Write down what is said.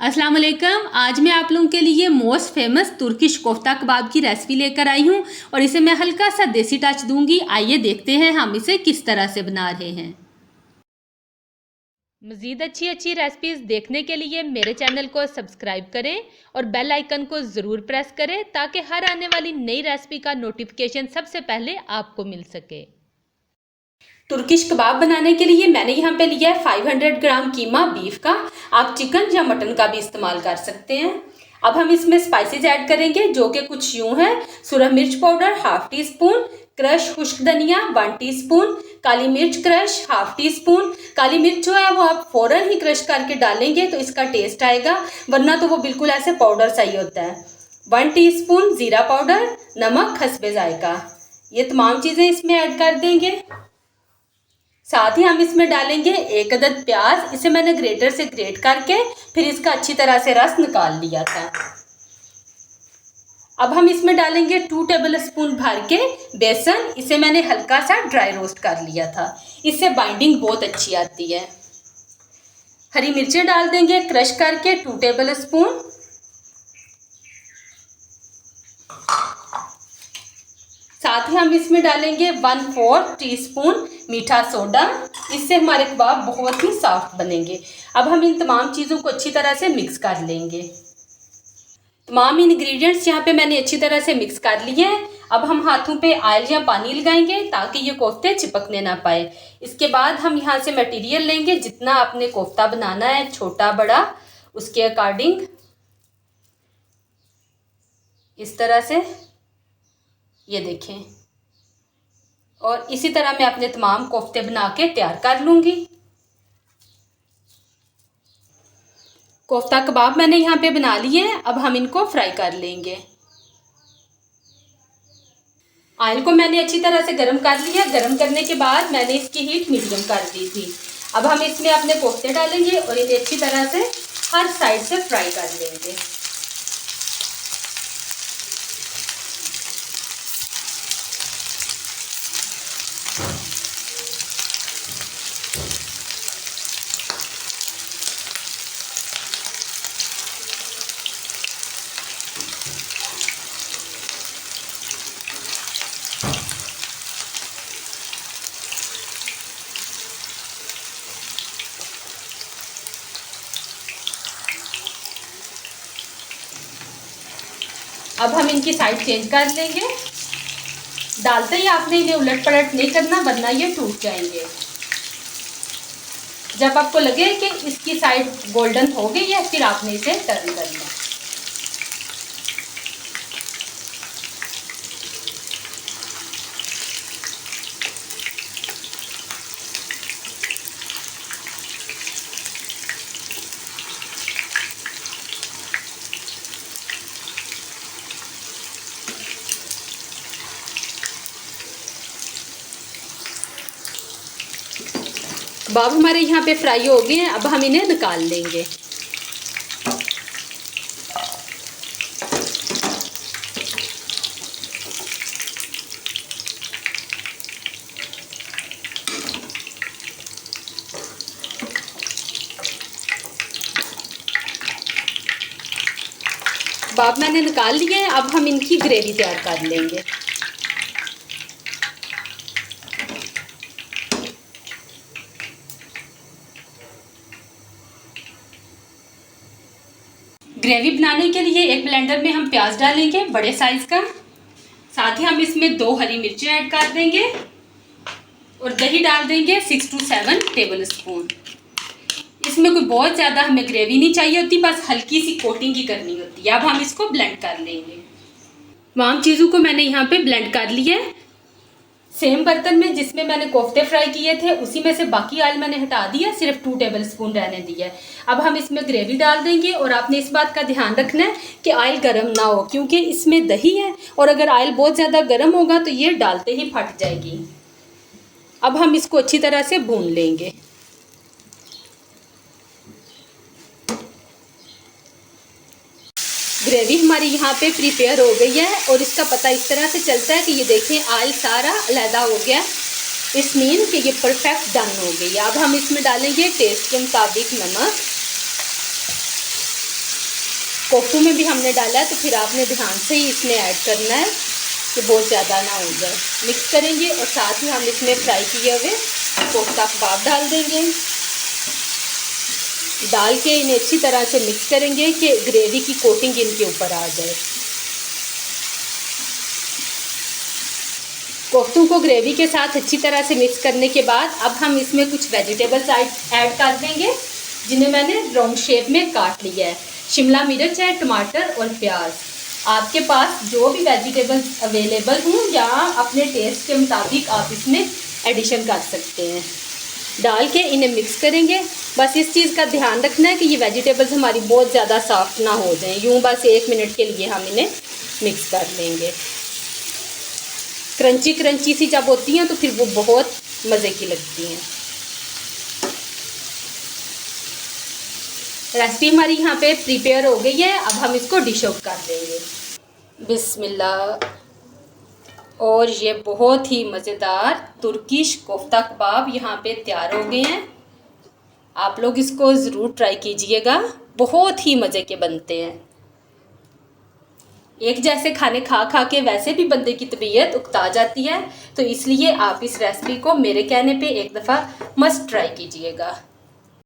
अस्सलाम वालेकुम। आज मैं आप लोगों के लिए मोस्ट फेमस तुर्किश कोफ्ता कबाब की रेसिपी लेकर आई हूँ और इसे मैं हल्का सा देसी टच दूंगी। आइए देखते हैं हम इसे किस तरह से बना रहे हैं। मज़ीद अच्छी अच्छी रेसिपीज़ देखने के लिए मेरे चैनल को सब्सक्राइब करें और बेल आइकन को ज़रूर प्रेस करें ताकि हर आने वाली नई रेसिपी का नोटिफिकेशन सबसे पहले आपको मिल सके। तुर्किश कबाब बनाने के लिए मैंने यहाँ पे लिया है 500 ग्राम कीमा बीफ का। आप चिकन या मटन का भी इस्तेमाल कर सकते हैं। अब हम इसमें स्पाइसेस ऐड करेंगे जो कि कुछ यूँ है। सूरह मिर्च powder half tea spoon, crush खुश्क धनिया 1 टीस्पून, काली मिर्च क्रश हाफ टी स्पून। काली मिर्च जो है वो आप फौरन ही क्रश करके डालेंगे तो इसका टेस्ट आएगा, वरना तो वो बिल्कुल ऐसे पाउडर सा ही होता है। 1 टीस्पून जीरा पाउडर, नमक खसबे जायका, ये तमाम चीज़ें इसमें ऐड कर देंगे। साथ ही हम इसमें डालेंगे 1 अदद प्याज। इसे मैंने ग्रेटर से ग्रेट करके फिर इसका अच्छी तरह से रस निकाल लिया था। अब हम इसमें डालेंगे 2 टेबल स्पून भर के बेसन। इसे मैंने हल्का सा ड्राई रोस्ट कर लिया था, इससे बाइंडिंग बहुत अच्छी आती है। हरी मिर्चें डाल देंगे क्रश करके 2 टेबल स्पून। साथ ही हम इसमें डालेंगे 1/4 टीस्पून मीठा सोडा। इससे हमारे कबाब बहुत ही सॉफ्ट बनेंगे। अब हम इन तमाम चीज़ों को अच्छी तरह से मिक्स कर लेंगे। तमाम इंग्रेडिएंट्स यहाँ पे मैंने अच्छी तरह से मिक्स कर लिए हैं। अब हम हाथों पे ऑयल या पानी लगाएंगे ताकि ये कोफ्ते चिपकने ना पाए। इसके बाद हम यहाँ से मटेरियल लेंगे, जितना आपने कोफ्ता बनाना है छोटा बड़ा उसके अकॉर्डिंग, इस तरह से ये देखें। और इसी तरह मैं अपने तमाम कोफ्ते बना के तैयार कर लूँगी। कोफ्ता कबाब मैंने यहाँ पे बना लिए हैं। अब हम इनको फ्राई कर लेंगे। ऑयल को मैंने अच्छी तरह से गर्म कर लिया। गर्म करने के बाद मैंने इसकी हीट मीडियम कर दी थी। अब हम इसमें अपने कोफ्ते डालेंगे और इन्हें अच्छी तरह से हर साइड से फ्राई कर लेंगे। अब हम इनकी साइड चेंज कर लेंगे। डालते ही आपने इन्हें उलट पलट नहीं करना, वरना ये टूट जाएंगे। जब आपको लगे कि इसकी साइड गोल्डन हो गई है फिर आपने इसे टर्न करना। कबाब हमारे यहाँ पे फ्राई हो गए हैं। अब हम इन्हें निकाल लेंगे। कबाब मैंने निकाल लिए हैं। अब हम इनकी ग्रेवी तैयार कर लेंगे। ग्रेवी बनाने के लिए एक ब्लेंडर में हम प्याज डालेंगे बड़े साइज का। साथ ही हम इसमें 2 हरी मिर्चें ऐड कर देंगे और दही डाल देंगे 6 to 7 टेबल स्पून। इसमें कोई बहुत ज़्यादा हमें ग्रेवी नहीं चाहिए होती, बस हल्की सी कोटिंग ही करनी होती है। अब हम इसको ब्लेंड कर लेंगे। तमाम चीज़ों को मैंने यहाँ पे ब्लेंड कर लिया है। सेम बर्तन में जिसमें मैंने कोफ्ते फ्राई किए थे उसी में से बाकी ऑयल मैंने हटा दिया, सिर्फ 2 टेबल स्पून रहने दिया है। अब हम इसमें ग्रेवी डाल देंगे और आपने इस बात का ध्यान रखना है कि ऑयल गर्म ना हो, क्योंकि इसमें दही है और अगर ऑयल बहुत ज़्यादा गर्म होगा तो ये डालते ही फट जाएगी। अब हम इसको अच्छी तरह से भून लेंगे। ग्रेवी हमारी यहाँ पे प्रिपेयर हो गई है और इसका पता इस तरह से चलता है कि ये देखें ऑयल सारा अलहदा हो गया। इस मीन कि ये परफेक्ट डन हो गई। अब हम इसमें डालेंगे टेस्ट के मुताबिक नमक, कोफ्तों में भी हमने डाला है, तो फिर आपने ध्यान से ही इसमें ऐड करना है कि बहुत ज़्यादा ना हो जाए। मिक्स करेंगे और साथ ही हम इसमें फ्राई किए हुए कोफ्ता कबाब डाल देंगे। डाल के इन्हें अच्छी तरह से मिक्स करेंगे कि ग्रेवी की कोटिंग इनके ऊपर आ जाए। कोफ्तों को ग्रेवी के साथ अच्छी तरह से मिक्स करने के बाद अब हम इसमें कुछ वेजिटेबल्स ऐड कर देंगे, जिन्हें मैंने राउंड शेप में काट लिया है। शिमला मिर्च है, टमाटर और प्याज। आपके पास जो भी वेजिटेबल्स अवेलेबल हों या अपने टेस्ट के मुताबिक आप इसमें एडिशन कर सकते हैं। डाल के इन्हें मिक्स करेंगे। बस इस चीज़ का ध्यान रखना है कि ये वेजिटेबल्स हमारी बहुत ज़्यादा सॉफ्ट ना हो जाएं। यूँ बस 1 मिनट के लिए हम इन्हें मिक्स कर लेंगे। क्रंची क्रंची सी जब होती हैं तो फिर वो बहुत मज़े की लगती हैं। रेसिपी हमारी यहाँ पे प्रिपेयर हो गई है। अब हम इसको डिश आउट कर देंगे। बिस्मिल्लाह। और ये बहुत ही मज़ेदार तुर्किश कोफ्ता कबाब यहाँ पे तैयार हो गए हैं। आप लोग इसको ज़रूर ट्राई कीजिएगा, बहुत ही मज़े के बनते हैं। एक जैसे खाने खा खा के वैसे भी बंदे की तबीयत उकता जाती है, तो इसलिए आप इस रेसिपी को मेरे कहने पे एक दफ़ा मस्ट ट्राई कीजिएगा।